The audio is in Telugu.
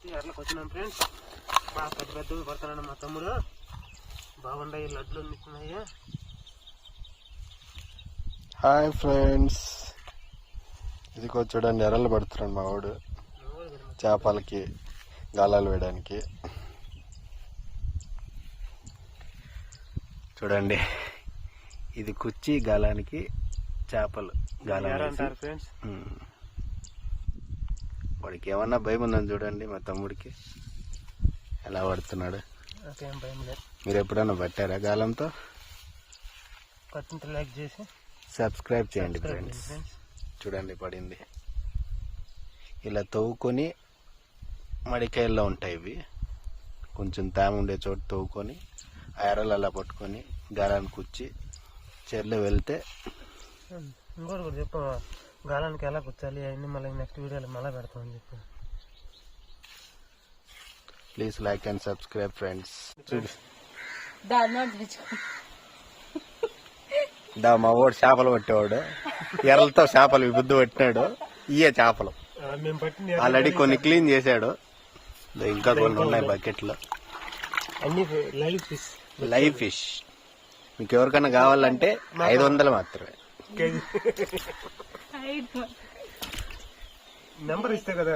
వచ్చి ఎర్లకు వచ్చినాం ఫ్రెండ్స్. బాగా పెద్ద పెద్దవి పడుతున్నాడు మా తమ్ముడు. బాగుండాయి లడ్లు నిక్కున్నాయి. హాయ్ ఫ్రెండ్స్, ఇది చూడండి ఎర్రలు పడుతున్నాడు మా వాడు చేపలకి గాలాలు వేయడానికి. చూడండి ఇది కుర్చీ గాలానికి చేపలు అంటారు ఫ్రెండ్స్. వాడికి ఏమన్నా భయం ఉందని చూడండి మా తమ్ముడికి ఎలా పడుతున్నాడు. నాకేం భయం లేదు. మీరు ఎప్పుడన్నా పట్టారా గాలంతో? పట్టింత లైక్ చేసి సబ్స్క్రైబ్ చేయండి ఫ్రెండ్స్. చూడండి పడింది. ఇలా తవ్వుకొని మడికాయల్లో ఉంటాయి ఇవి. కొంచెం తేమ ఉండే చోటు తవ్వుకొని ఆ ఎర్రలు అలా పట్టుకొని గాలాన్ని కూర్చి చెర్లో వెళ్తే. ఇంకోటి కూడా చెప్పు, గాలానికి ఎలా కూర్చాలి అవన్నీ మళ్ళీ నెక్స్ట్ వీడియోలో మళ్ళీ పెడతామని చెప్పి. Please like and subscribe friends. మా వాడు చేపలు పట్టేవాడు, ఎర్రలతో చేపలు బుద్ధి పట్టినాడు. ఇయే చేపలు మేము పట్టింది ఆల్రెడీ కొన్ని క్లీన్ చేశాడు. ఇంకా కొన్ని ఉన్నాయి బకెట్లో. అన్ని లైవ్ ఫిష్. లైవ్ ఫిష్ మీకు ఎవరికైనా కావాలంటే 500 మాత్రమే. నెంబర్ ఇస్తే కదా.